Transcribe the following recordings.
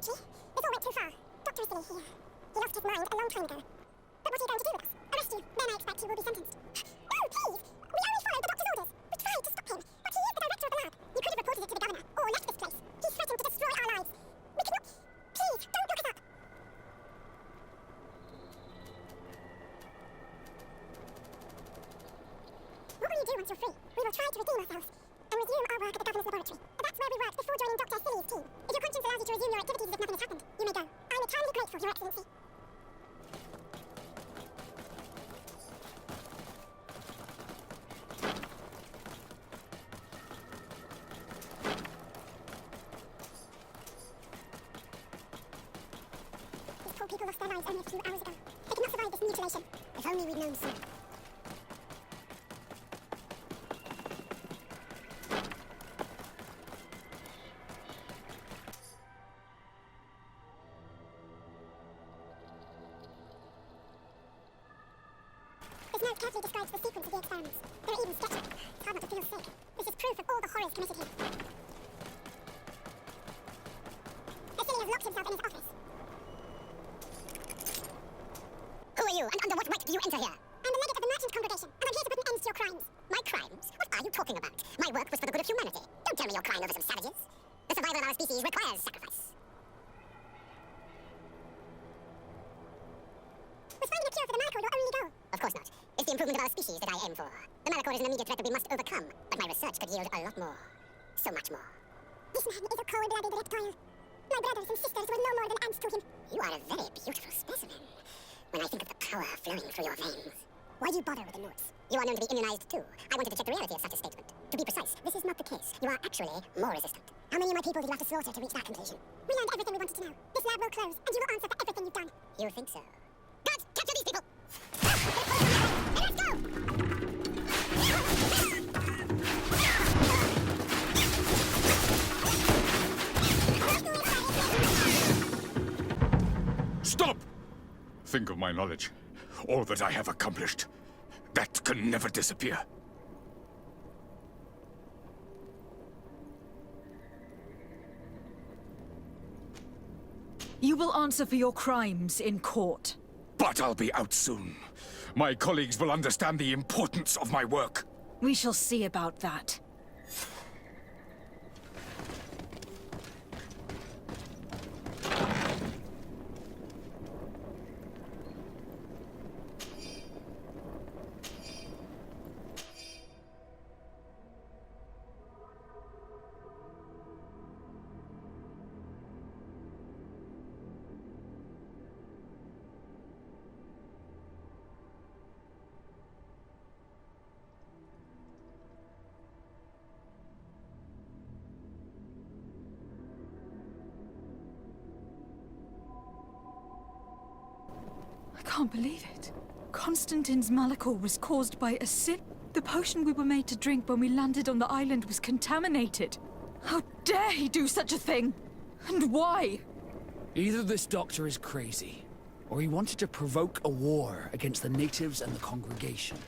Entry. This all went too far. Doctor is silly here. He lost his mind a long time ago. But what are you going to do with us? Arrest you. Then I expect you will be sentenced. No, please! We only followed the doctor's orders. We tried to stop him. But he is the director of the lab. You could have reported it to the governor, or left this place. He threatened to destroy our lives. We cannot... Please, don't look us up. What will you do once you're free? We will try to redeem ourselves and resume our work at the governor's laboratory. That's where we worked before joining Dr. Silly's team. If your conscience allows you to resume your activities as if nothing has happened, you may go. I'm eternally grateful, Your Excellency. These poor people lost their lives only a few hours ago. They cannot survive this mutilation. If only we'd known sooner. This note carefully describes the sequence of the experiments. There are even sketches. It's hard not to feel sick. This is proof of all the horrors committed here. Vasily has locked himself in his office. Who are you, and under what right do you enter here? I'm the legate of the merchant congregation, and I'm here to put an end to your crimes. My crimes? What are you talking about? My work was for the good of humanity. Don't tell me you're crying over some savages. The survival of our species requires sacrifice. Was finding a cure for the Malachor your only goal? Of course not. It's the improvement of our species that I aim for. The Malachor is an immediate threat that we must overcome, but my research could yield a lot more. So much more. This man is a cold-blooded reptile. My brothers and sisters were no more than ants to him. You are a very beautiful specimen. When I think of the power flowing through your veins. Why do you bother with the notes? You are known to be immunized too. I wanted to check the reality of such a statement. To be precise, this is not the case. You are actually more resistant. How many of my people did you have to slaughter to reach that conclusion? We learned everything we wanted to know. This lab will close, and you will answer for everything you've done. You think so? Guards, capture these people! And let's go! Stop! Think of my knowledge. All that I have accomplished. That can never disappear. You will answer for your crimes in court. But I'll be out soon. My colleagues will understand the importance of my work. We shall see about that. I can't believe it. Constantine's Malachor was caused by a sin. The potion we were made to drink when we landed on the island was contaminated. How dare he do such a thing? And why? Either this doctor is crazy, or he wanted to provoke a war against the natives and the congregation.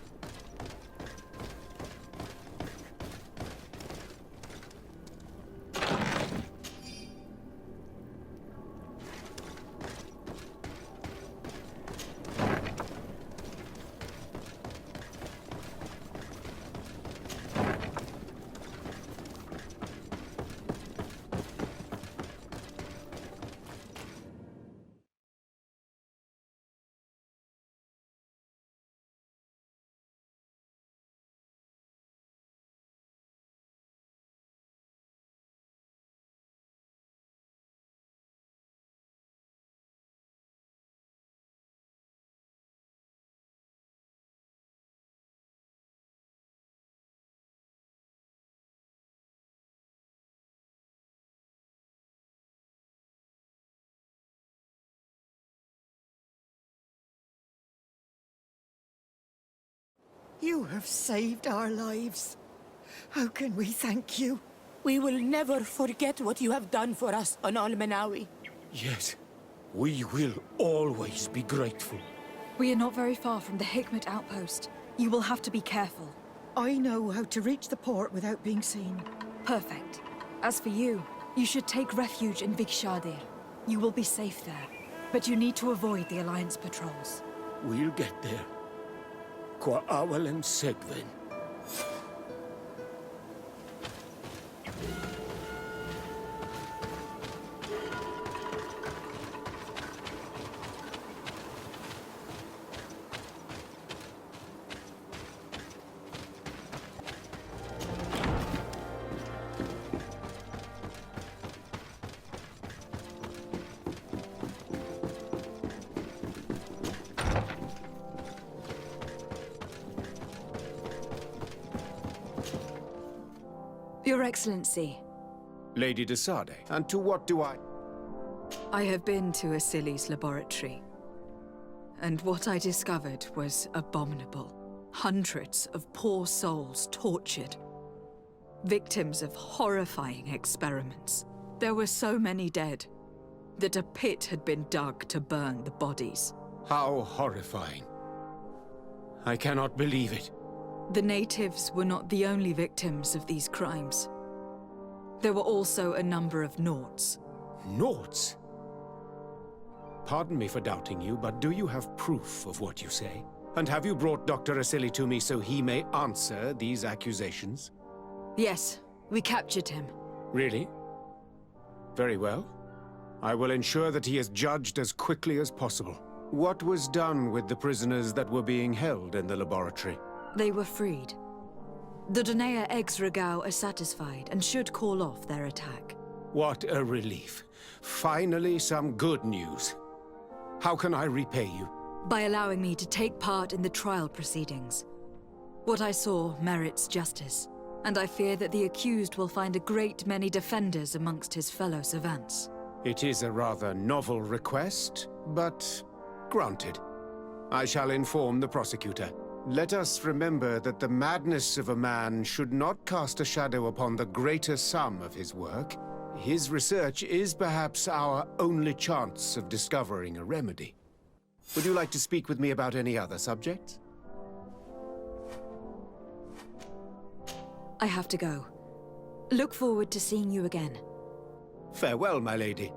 You have saved our lives. How can we thank you? We will never forget what you have done for us on Almenawi. Yes, we will always be grateful. We are not very far from the Hikmet outpost. You will have to be careful. I know how to reach the port without being seen. Perfect. As for you, you should take refuge in Vikshaadir. You will be safe there, but you need to avoid the Alliance patrols. We'll get there. Qua awalem segven. Your Excellency, Lady de Sade, and to what do I have been to Asili's laboratory, and what I discovered was abominable. Hundreds of poor souls tortured, victims of horrifying experiments. There were so many dead that a pit had been dug to burn the bodies. How horrifying. I cannot believe it. The natives were not the only victims of these crimes. There were also a number of Nauts. Nauts? Pardon me for doubting you, but do you have proof of what you say? And have you brought Dr. Asili to me so he may answer these accusations? Yes, we captured him. Really? Very well. I will ensure that he is judged as quickly as possible. What was done with the prisoners that were being held in the laboratory? They were freed. The Donea ex-Regao are satisfied and should call off their attack. What a relief. Finally, some good news. How can I repay you? By allowing me to take part in the trial proceedings. What I saw merits justice, and I fear that the accused will find a great many defenders amongst his fellow savants. It is a rather novel request, but granted. I shall inform the prosecutor. Let us remember that the madness of a man should not cast a shadow upon the greater sum of his work. His research is perhaps our only chance of discovering a remedy. Would you like to speak with me about any other subjects? I have to go. Look forward to seeing you again. Farewell, my lady.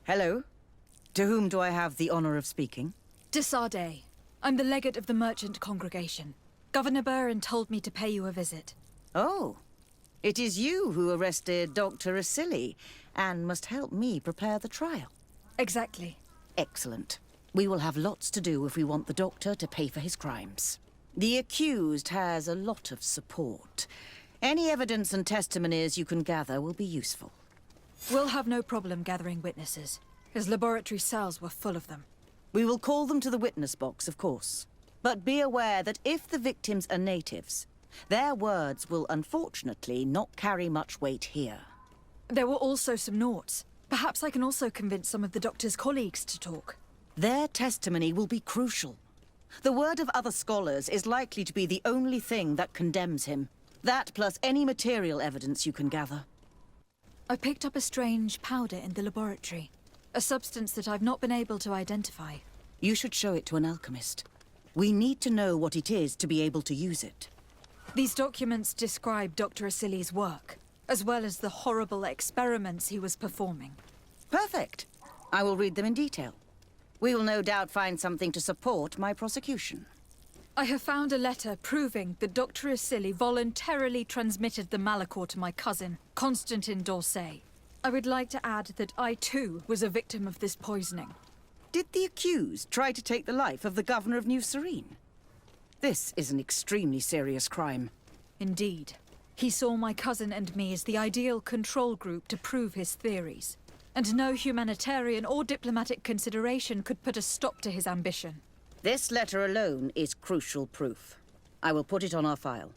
Hello. To whom do I have the honor of speaking? De Sade. I'm the legate of the merchant congregation. Governor Burin told me to pay you a visit. Oh. It is you who arrested Dr. Asili and must help me prepare the trial. Exactly. Excellent. We will have lots to do if we want the doctor to pay for his crimes. The accused has a lot of support. Any evidence and testimonies you can gather will be useful. We'll have no problem gathering witnesses. His laboratory cells were full of them. We will call them to the witness box, of course. But be aware that if the victims are natives, their words will unfortunately not carry much weight here. There were also some Nauts. Perhaps I can also convince some of the doctor's colleagues to talk. Their testimony will be crucial. The word of other scholars is likely to be the only thing that condemns him. That plus any material evidence you can gather. I picked up a strange powder in the laboratory. A substance that I've not been able to identify. You should show it to an alchemist. We need to know what it is to be able to use it. These documents describe Dr. Asili's work, as well as the horrible experiments he was performing. Perfect. I will read them in detail. We will no doubt find something to support my prosecution. I have found a letter proving that Dr. Asili voluntarily transmitted the Malachor to my cousin, Constantin d'Orsay. I would like to add that I too was a victim of this poisoning. Did the accused try to take the life of the governor of New Serene? This is an extremely serious crime. Indeed. He saw my cousin and me as the ideal control group to prove his theories. And no humanitarian or diplomatic consideration could put a stop to his ambition. This letter alone is crucial proof. I will put it on our file.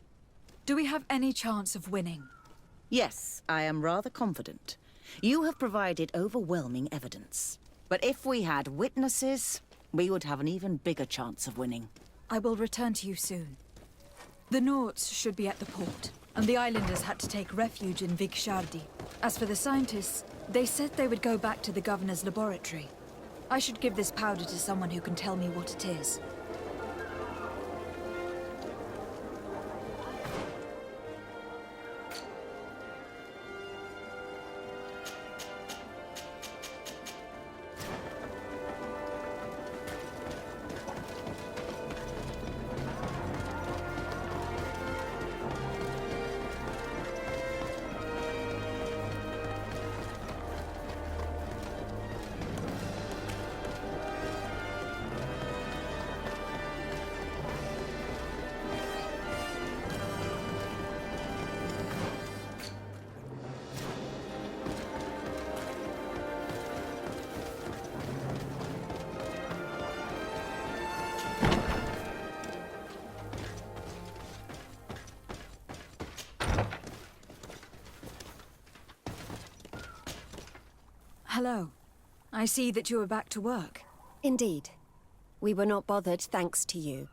Do we have any chance of winning? Yes, I am rather confident. You have provided overwhelming evidence. But if we had witnesses, we would have an even bigger chance of winning. I will return to you soon. The Nords should be at the port, and the islanders had to take refuge in Vigshardi. As for the scientists, they said they would go back to the governor's laboratory. I should give this powder to someone who can tell me what it is. Hello. I see that you are back to work. Indeed. We were not bothered thanks to you.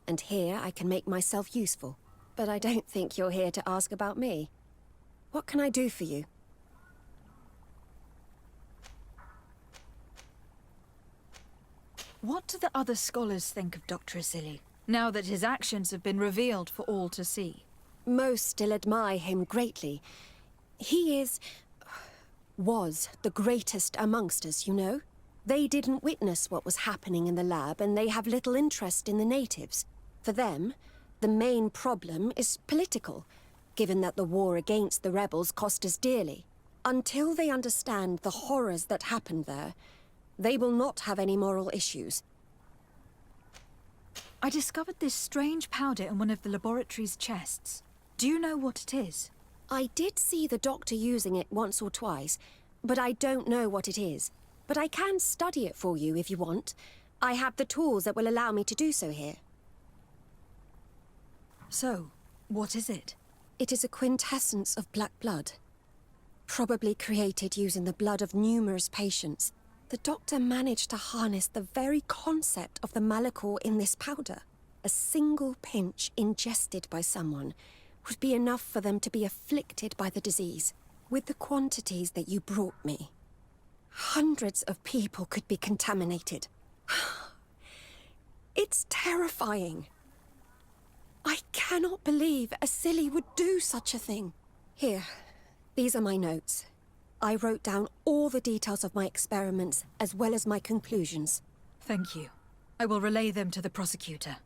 And here I can make myself useful. But I don't think you're here to ask about me. What can I do for you? What do the other scholars think of Dr. Asili, now that his actions have been revealed for all to see? Most still admire him greatly. He was the greatest amongst us, you know? They didn't witness what was happening in the lab, and they have little interest in the natives. For them, the main problem is political, given that the war against the rebels cost us dearly. Until they understand the horrors that happened there, they will not have any moral issues. I discovered this strange powder in one of the laboratory's chests. Do you know what it is? I did see the doctor using it once or twice, but I don't know what it is. But I can study it for you if you want. I have the tools that will allow me to do so here. So, what is it? It is a quintessence of black blood. Probably created using the blood of numerous patients. The doctor managed to harness the very concept of the Malachor in this powder. A single pinch ingested by someone would be enough for them to be afflicted by the disease. With the quantities that you brought me, hundreds of people could be contaminated. It's terrifying. I cannot believe Asili would do such a thing. Here, these are my notes. I wrote down all the details of my experiments, as well as my conclusions. Thank you. I will relay them to the prosecutor.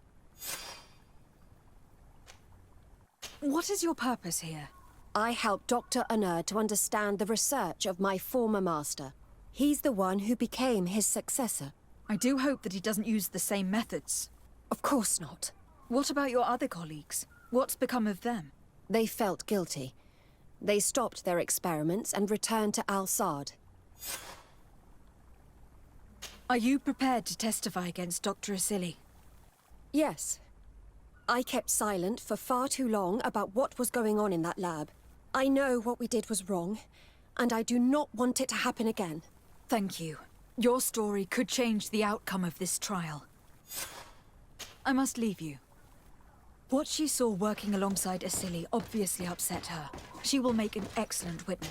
What is your purpose here? I helped Dr. Unur to understand the research of my former master. He's the one who became his successor. I do hope that he doesn't use the same methods. Of course not. What about your other colleagues? What's become of them? They felt guilty. They stopped their experiments and returned to Al-Sad. Are you prepared to testify against Dr. Asili? Yes. I kept silent for far too long about what was going on in that lab. I know what we did was wrong, and I do not want it to happen again. Thank you. Your story could change the outcome of this trial. I must leave you. What she saw working alongside Asili obviously upset her. She will make an excellent witness.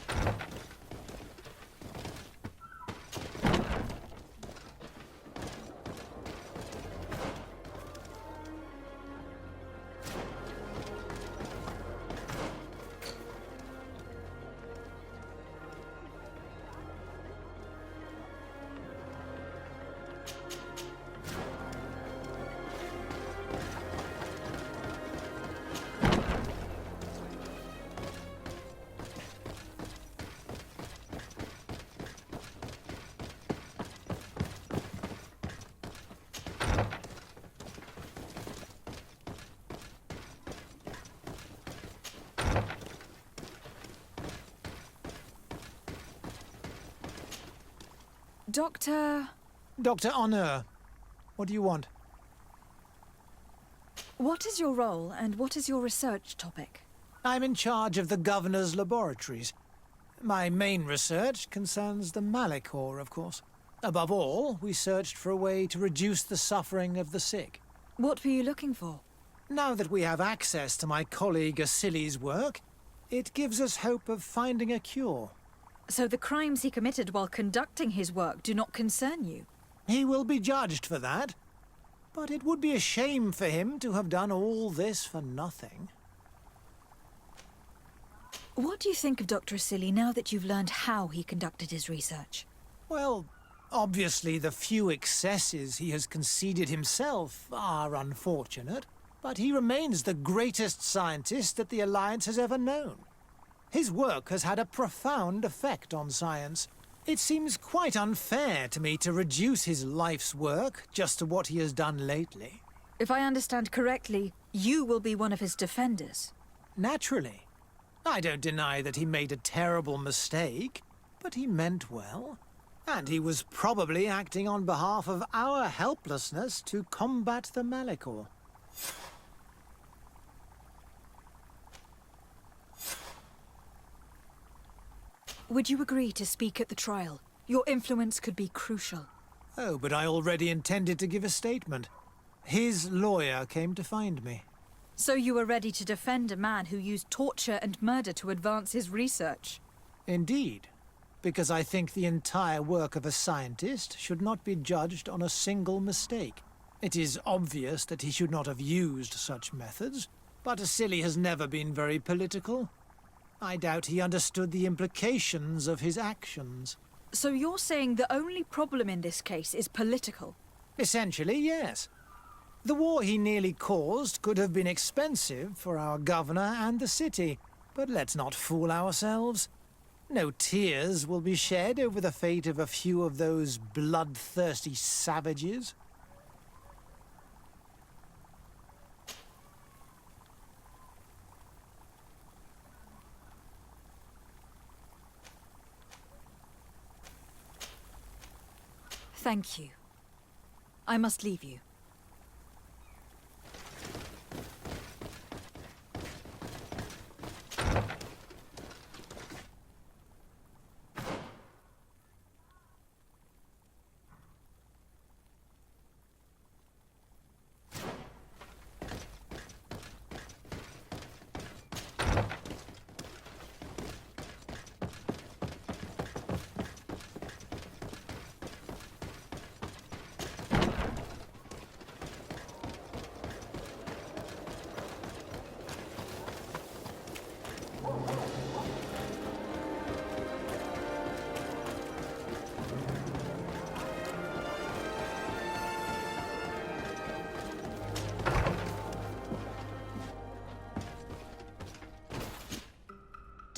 Doctor... Dr. Honneur, what do you want? What is your role, and what is your research topic? I'm in charge of the Governor's laboratories. My main research concerns the Malachor, of course. Above all, we searched for a way to reduce the suffering of the sick. What were you looking for? Now that we have access to my colleague Asili's work, it gives us hope of finding a cure. So the crimes he committed while conducting his work do not concern you? He will be judged for that. But it would be a shame for him to have done all this for nothing. What do you think of Dr. Asili now that you've learned how he conducted his research? Well, obviously the few excesses he has conceded himself are unfortunate, but he remains the greatest scientist that the Alliance has ever known. His work has had a profound effect on science. It seems quite unfair to me to reduce his life's work just to what he has done lately. If I understand correctly, you will be one of his defenders. Naturally. I don't deny that he made a terrible mistake, but he meant well. And he was probably acting on behalf of our helplessness to combat the Malachor. Would you agree to speak at the trial? Your influence could be crucial. Oh, but I already intended to give a statement. His lawyer came to find me. So you were ready to defend a man who used torture and murder to advance his research? Indeed, because I think the entire work of a scientist should not be judged on a single mistake. It is obvious that he should not have used such methods, but Asili has never been very political. I doubt he understood the implications of his actions. So you're saying the only problem in this case is political? Essentially, yes. The war he nearly caused could have been expensive for our governor and the city, but let's not fool ourselves. No tears will be shed over the fate of a few of those bloodthirsty savages. Thank you. I must leave you.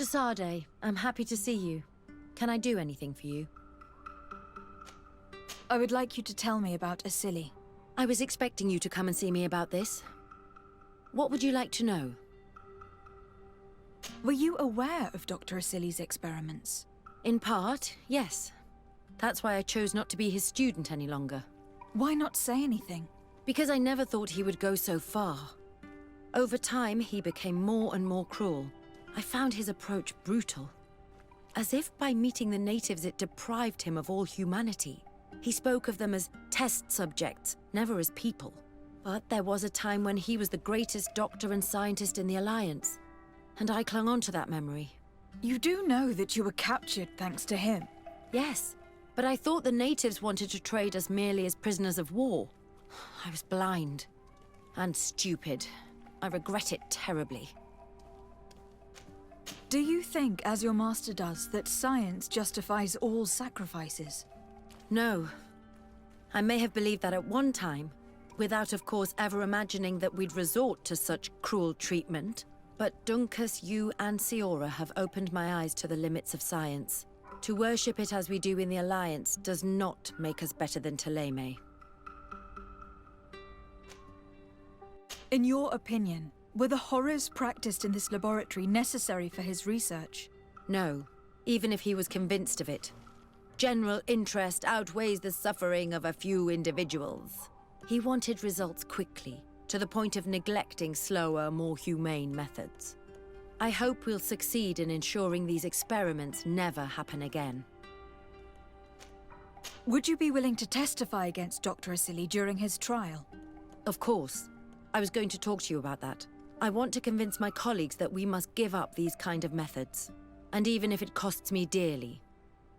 Desade, I'm happy to see you. Can I do anything for you? I would like you to tell me about Asili. I was expecting you to come and see me about this. What would you like to know? Were you aware of Dr. Asili's experiments? In part, yes. That's why I chose not to be his student any longer. Why not say anything? Because I never thought he would go so far. Over time, he became more and more cruel. I found his approach brutal. As if by meeting the natives it deprived him of all humanity. He spoke of them as test subjects, never as people. But there was a time when he was the greatest doctor and scientist in the Alliance. And I clung on to that memory. You do know that you were captured thanks to him? Yes, but I thought the natives wanted to trade us merely as prisoners of war. I was blind. And stupid. I regret it terribly. Do you think, as your master does, that science justifies all sacrifices? No. I may have believed that at one time, without of course ever imagining that we'd resort to such cruel treatment. But Dunkus, you and Siora have opened my eyes to the limits of science. To worship it as we do in the Alliance does not make us better than Teleme. In your opinion, were the horrors practiced in this laboratory necessary for his research? No, even if he was convinced of it. General interest outweighs the suffering of a few individuals. He wanted results quickly, to the point of neglecting slower, more humane methods. I hope we'll succeed in ensuring these experiments never happen again. Would you be willing to testify against Dr. Asili during his trial? Of course. I was going to talk to you about that. I want to convince my colleagues that we must give up these kind of methods. And even if it costs me dearly,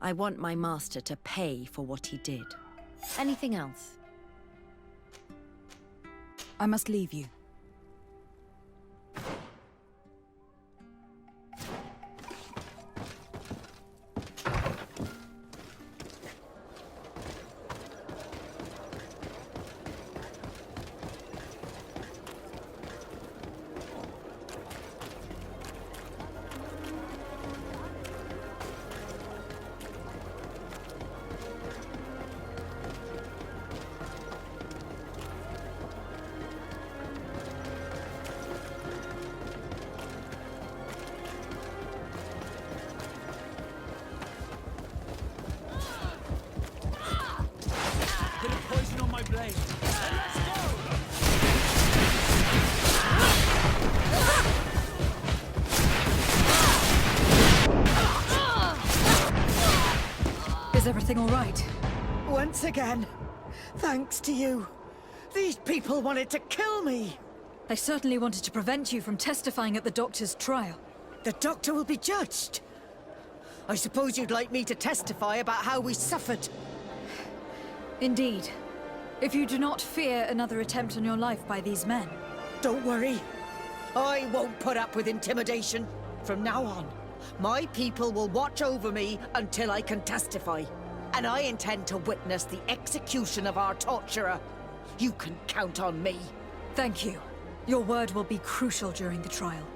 I want my master to pay for what he did. Anything else? I must leave you. Is everything all right? Once again, thanks to you. These people wanted to kill me. They certainly wanted to prevent you from testifying at the doctor's trial. The doctor will be judged. I suppose you'd like me to testify about how we suffered. Indeed. If you do not fear another attempt on your life by these men. Don't worry. I won't put up with intimidation. From now on, my people will watch over me until I can testify. And I intend to witness the execution of our torturer. You can count on me. Thank you. Your word will be crucial during the trial.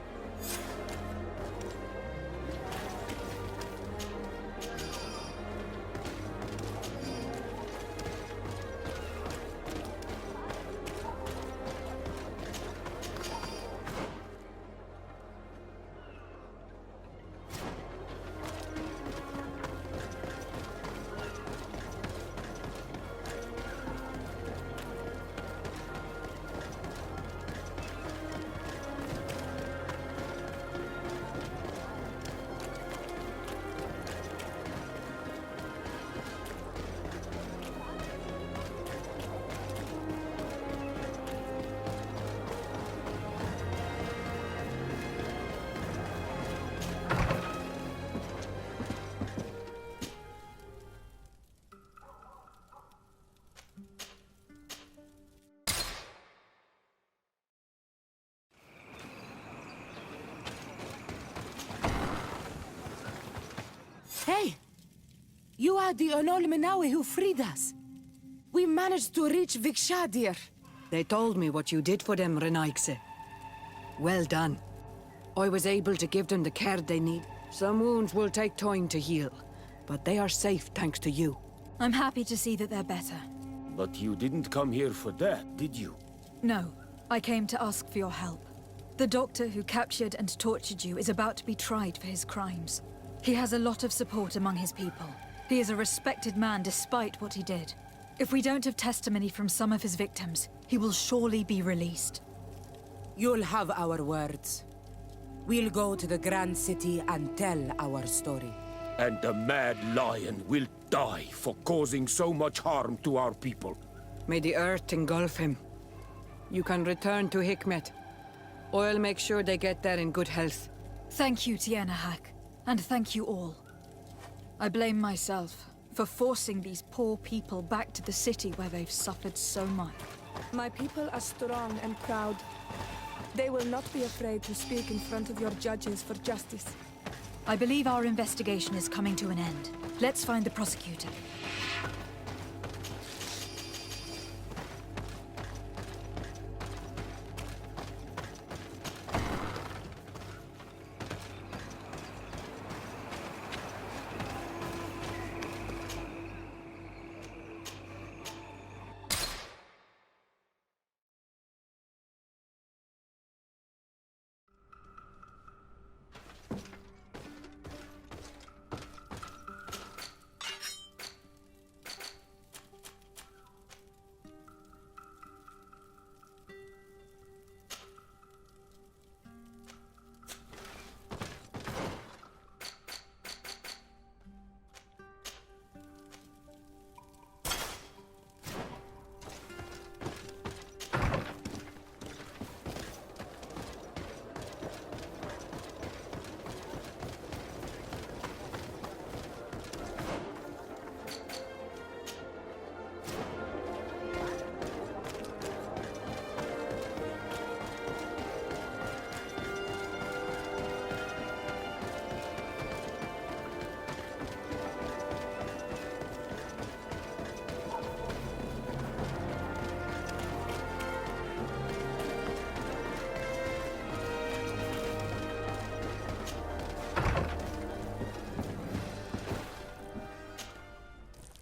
Hey! You are the Onol Menawe who freed us. We managed to reach Vikshadir. They told me what you did for them, Renaikse. Well done. I was able to give them the care they need. Some wounds will take time to heal, but they are safe thanks to you. I'm happy to see that they're better. But you didn't come here for that, did you? No, I came to ask for your help. The doctor who captured and tortured you is about to be tried for his crimes. He has a lot of support among his people. He is a respected man despite what he did. If we don't have testimony from some of his victims, he will surely be released. You'll have our words. We'll go to the Grand City and tell our story. And the Mad Lion will die for causing so much harm to our people. May the earth engulf him. You can return to Hikmet. I'll make sure they get there in good health. Thank you, Tienahak. And thank you all. I blame myself for forcing these poor people back to the city where they've suffered so much. My people are strong and proud. They will not be afraid to speak in front of your judges for justice. I believe our investigation is coming to an end. Let's find the prosecutor.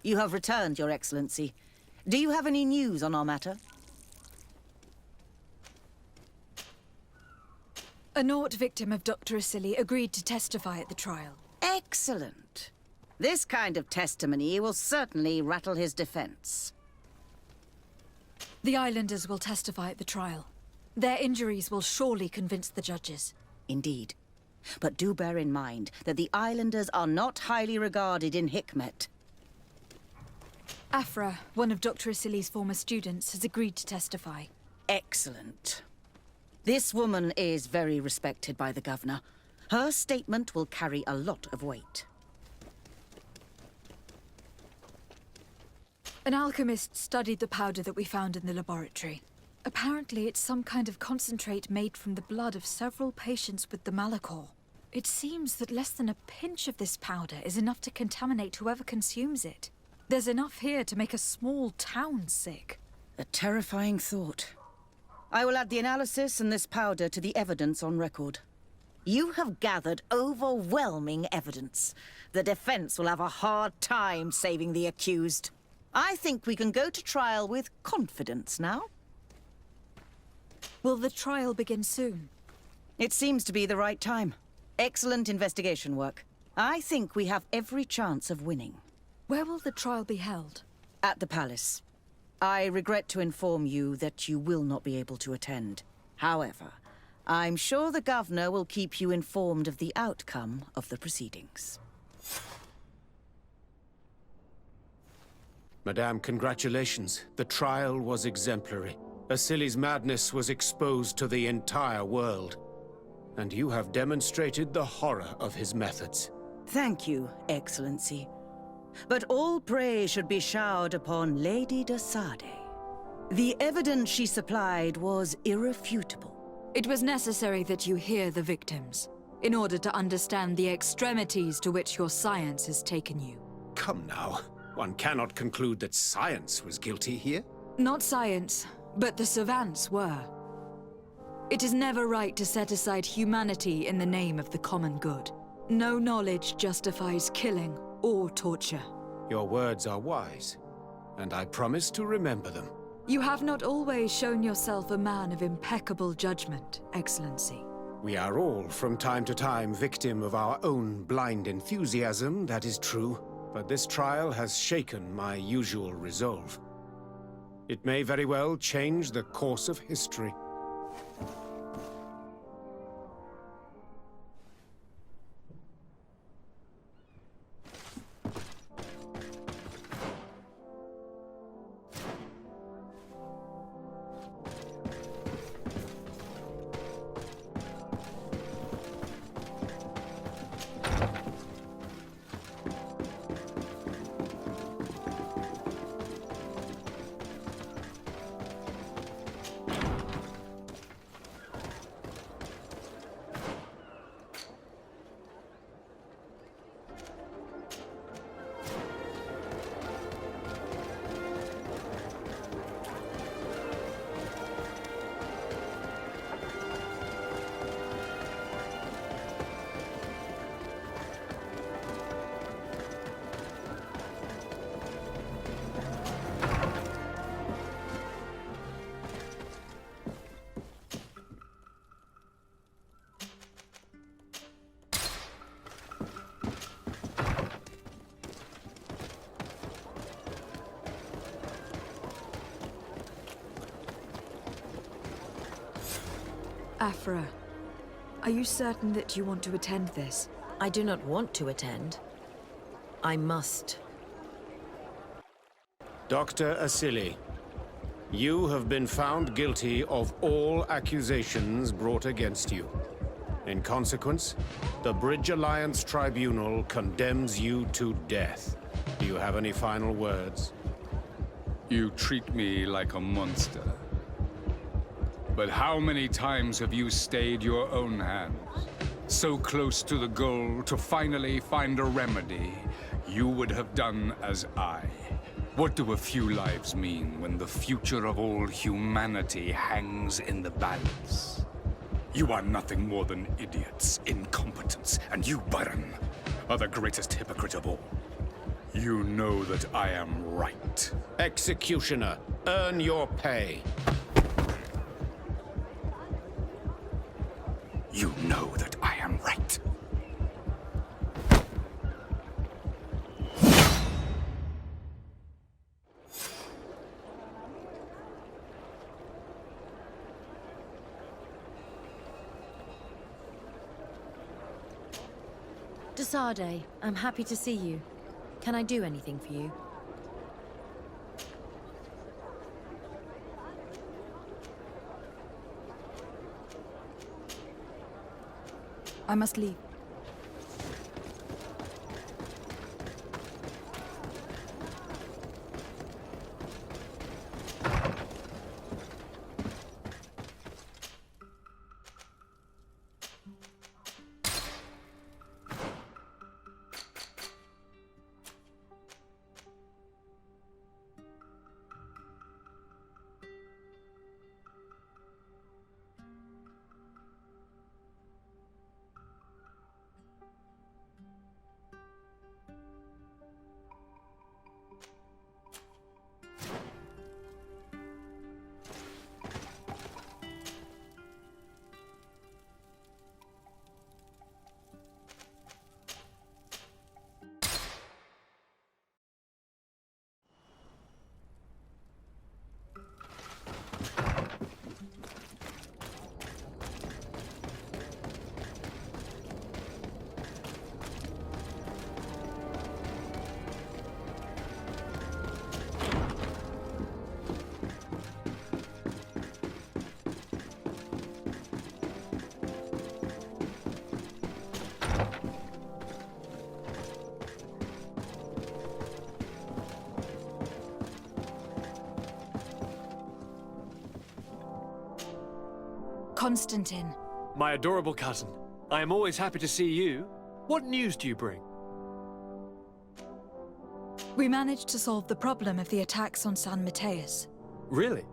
You have returned, Your Excellency. Do you have any news on our matter? A Nort victim of Dr. Asili agreed to testify at the trial. Excellent. This kind of testimony will certainly rattle his defense. The islanders will testify at the trial. Their injuries will surely convince the judges. Indeed. But do bear in mind that the islanders are not highly regarded in Hikmet. Afra, one of Dr. Asili's former students, has agreed to testify. Excellent. This woman is very respected by the governor. Her statement will carry a lot of weight. An alchemist studied the powder that we found in the laboratory. Apparently, it's some kind of concentrate made from the blood of several patients with the Malachor. It seems that less than a pinch of this powder is enough to contaminate whoever consumes it. There's enough here to make a small town sick. A terrifying thought. I will add the analysis and this powder to the evidence on record. You have gathered overwhelming evidence. The defense will have a hard time saving the accused. I think we can go to trial with confidence now. Will the trial begin soon? It seems to be the right time. Excellent investigation work. I think we have every chance of winning. Where will the trial be held? At the palace. I regret to inform you that you will not be able to attend. However, I'm sure the governor will keep you informed of the outcome of the proceedings. Madame, congratulations. The trial was exemplary. Asili's madness was exposed to the entire world. And you have demonstrated the horror of his methods. Thank you, Excellency. But all praise should be showered upon Lady de Sade. The evidence she supplied was irrefutable. It was necessary that you hear the victims, in order to understand the extremities to which your science has taken you. Come now. One cannot conclude that science was guilty here. Not science, but the savants were. It is never right to set aside humanity in the name of the common good. No knowledge justifies killing or torture. Your words are wise, and I promise to remember them. You have not always shown yourself a man of impeccable judgment, Excellency. We are all, from time to time, victim of our own blind enthusiasm, that is true. But this trial has shaken my usual resolve. It may very well change the course of history. Afra, are you certain that you want to attend this? I do not want to attend. I must. Dr. Asili, you have been found guilty of all accusations brought against you. In consequence, the Bridge Alliance Tribunal condemns you to death. Do you have any final words? You treat me like a monster. But how many times have you stayed your own hand? So close to the goal to finally find a remedy, you would have done as I. What do a few lives mean when the future of all humanity hangs in the balance? You are nothing more than idiots, incompetents, and you, Baron, are the greatest hypocrite of all. You know that I am right. Executioner, earn your pay. You know that I am right. Desade, I'm happy to see you. Can I do anything for you? I must leave. Constantine. My adorable cousin. I am always happy to see you. What news do you bring? We managed to solve the problem of the attacks on San Mateus. Really?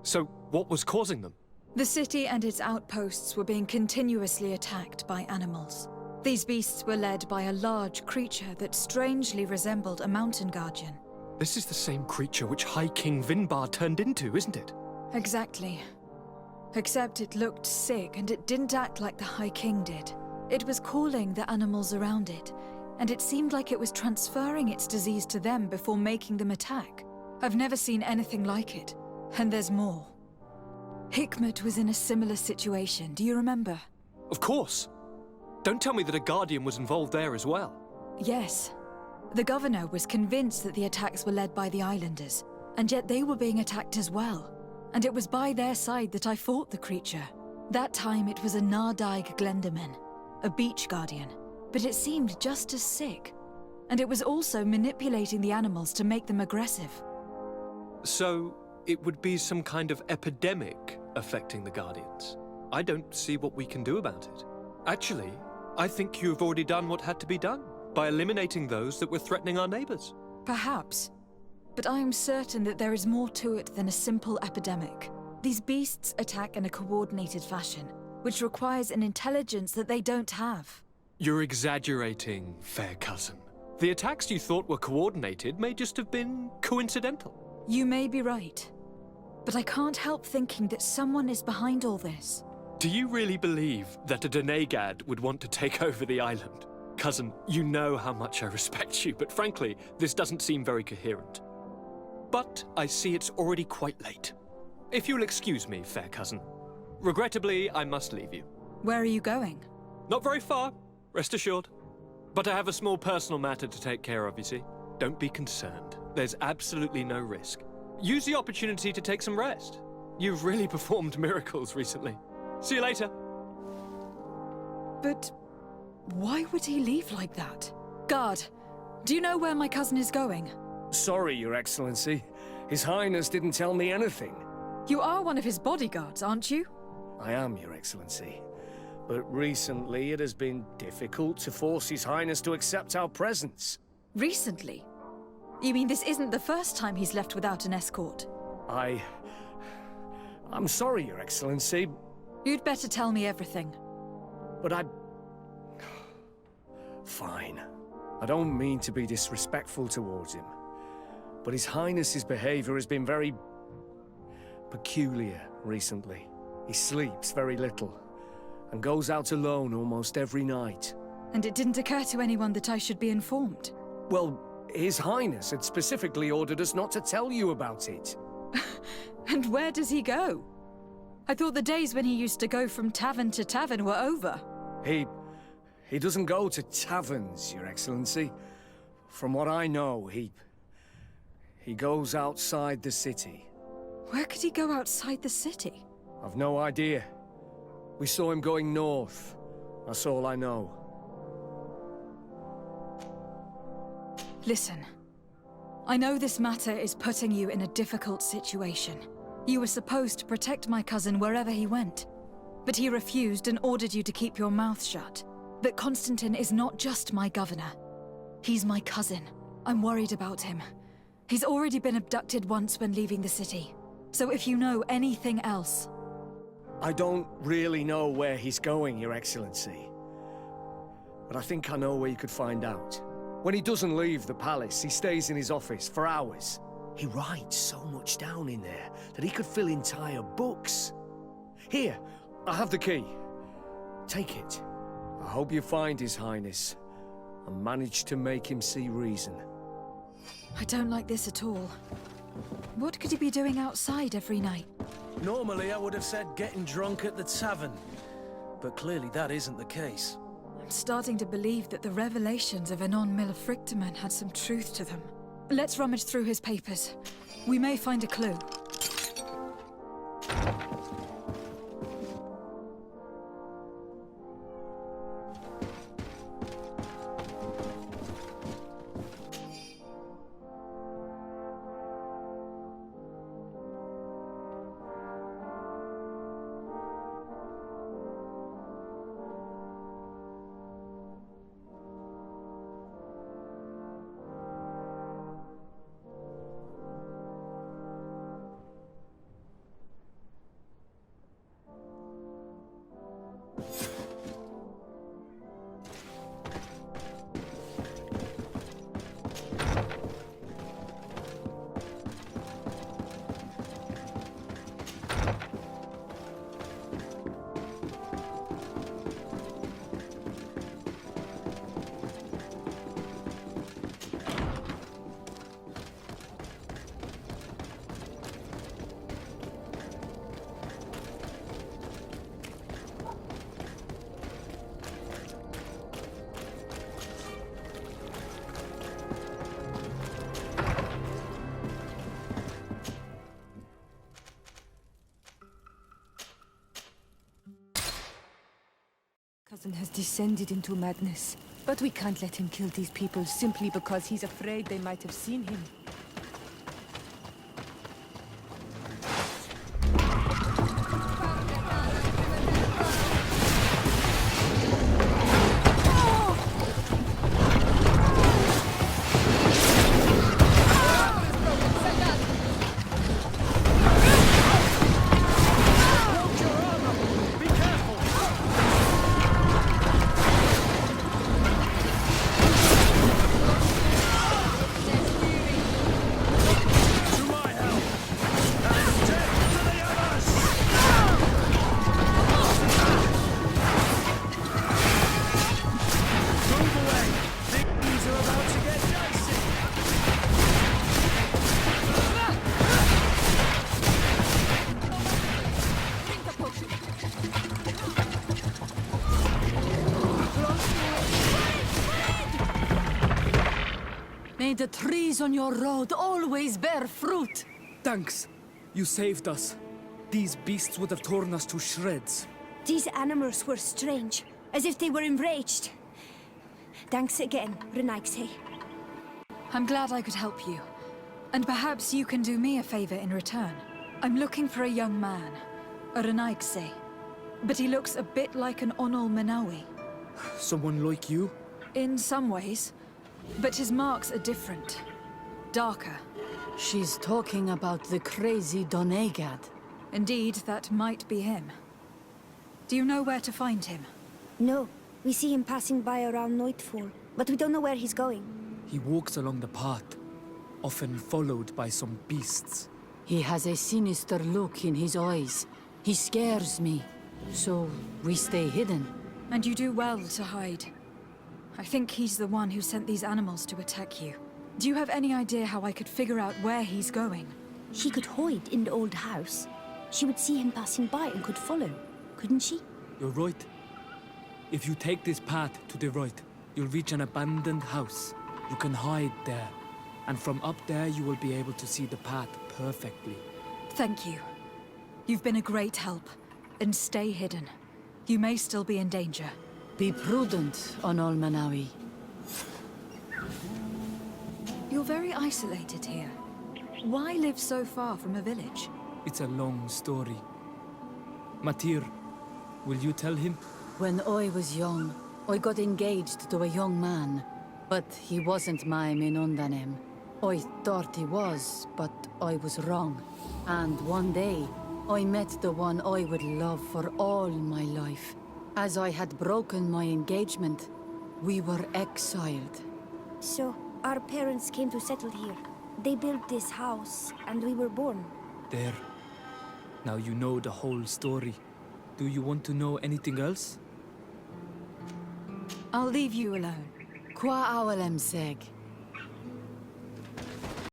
So, what was causing them? The city and its outposts were being continuously attacked by animals. These beasts were led by a large creature that strangely resembled a mountain guardian. This is the same creature which High King Vinbar turned into, isn't it? Exactly. Except it looked sick and it didn't act like the High King did. It was calling the animals around it, and it seemed like it was transferring its disease to them before making them attack. I've never seen anything like it. And there's more. Hikmet was in a similar situation, do you remember? Of course. Don't tell me that a Guardian was involved there as well. Yes. The governor was convinced that the attacks were led by the islanders, and yet they were being attacked as well. And it was by their side that I fought the creature. That time it was a Nardaig Glenderman, a beach guardian, but it seemed just as sick. And it was also manipulating the animals to make them aggressive. So, it would be some kind of epidemic affecting the Guardians. I don't see what we can do about it. Actually, I think you've already done what had to be done, by eliminating those that were threatening our neighbors. Perhaps. But I am certain that there is more to it than a simple epidemic. These beasts attack in a coordinated fashion, which requires an intelligence that they don't have. You're exaggerating, fair cousin. The attacks you thought were coordinated may just have been coincidental. You may be right. But I can't help thinking that someone is behind all this. Do you really believe that a Denegad would want to take over the island? Cousin, you know how much I respect you, but frankly, this doesn't seem very coherent. But I see it's already quite late. If you'll excuse me, fair cousin. Regrettably, I must leave you. Where are you going? Not very far, rest assured. But I have a small personal matter to take care of, you see. Don't be concerned. There's absolutely no risk. Use the opportunity to take some rest. You've really performed miracles recently. See you later. But why would he leave like that? Guard, do you know where my cousin is going? Sorry, Your Excellency. His Highness didn't tell me anything. You are one of his bodyguards, aren't you? I am, Your Excellency. But recently it has been difficult to force His Highness to accept our presence. Recently? You mean this isn't the first time he's left without an escort? I'm sorry, Your Excellency. You'd better tell me everything. But Fine. I don't mean to be disrespectful towards him, but His Highness's behavior has been very peculiar recently. He sleeps very little, and goes out alone almost every night. And it didn't occur to anyone that I should be informed? Well, His Highness had specifically ordered us not to tell you about it. And where does he go? I thought the days when he used to go from tavern to tavern were over. He doesn't go to taverns, Your Excellency. From what I know, he goes outside the city. Where could he go outside the city? I've no idea. We saw him going north. That's all I know. Listen. I know this matter is putting you in a difficult situation. You were supposed to protect my cousin wherever he went. But he refused and ordered you to keep your mouth shut. But Constantine is not just my governor. He's my cousin. I'm worried about him. He's already been abducted once when leaving the city. So if you know anything else... I don't really know where he's going, Your Excellency. But I think I know where you could find out. When he doesn't leave the palace, he stays in his office for hours. He writes so much down in there that he could fill entire books. Here, I have the key. Take it. I hope you find His Highness and manage to make him see reason. I don't like this at all. What could he be doing outside every night? Normally I would have said getting drunk at the tavern, but clearly that isn't the case. I'm starting to believe that the revelations of Anon Millefrictaman had some truth to them. Let's rummage through his papers. We may find a clue. Cousin has descended into madness. But we can't let him kill these people simply because he's afraid they might have seen him. May the trees on your road always bear fruit. Thanks. You saved us. These beasts would have torn us to shreds. These animals were strange, as if they were enraged. Thanks again, Renaigse. I'm glad I could help you. And perhaps you can do me a favor in return. I'm looking for a young man, a Renaigse. But he looks a bit like an Onol Menawi. Someone like you? In some ways. But his marks are different. Darker. She's talking about the crazy Donegad. Indeed, that might be him. Do you know where to find him? No, we see him passing by around nightfall. but we don't know where he's going. He walks along the path, often followed by some beasts. He has a sinister look in his eyes. He scares me, so we stay hidden. And you do well to hide. I think he's the one who sent these animals to attack you. Do you have any idea how I could figure out where he's going? She could hide in the old house. She would see him passing by and could follow, couldn't she? You're right. If you take this path to the right, you'll reach an abandoned house. You can hide there. And from up there, you will be able to see the path perfectly. Thank you. You've been a great help. And stay hidden. You may still be in danger. Be prudent on Ol Manawi. You're very isolated here. Why live so far from a village? It's a long story. Matir, will you tell him? When I was young, I got engaged to a young man. But he wasn't my Minundanem. I thought he was, but I was wrong. And one day, I met the one I would love for all my life. As I had broken my engagement, we were exiled. So, our parents came to settle here. They built this house, and we were born. There. Now you know the whole story. Do you want to know anything else? I'll leave you alone. Qua awalem seg.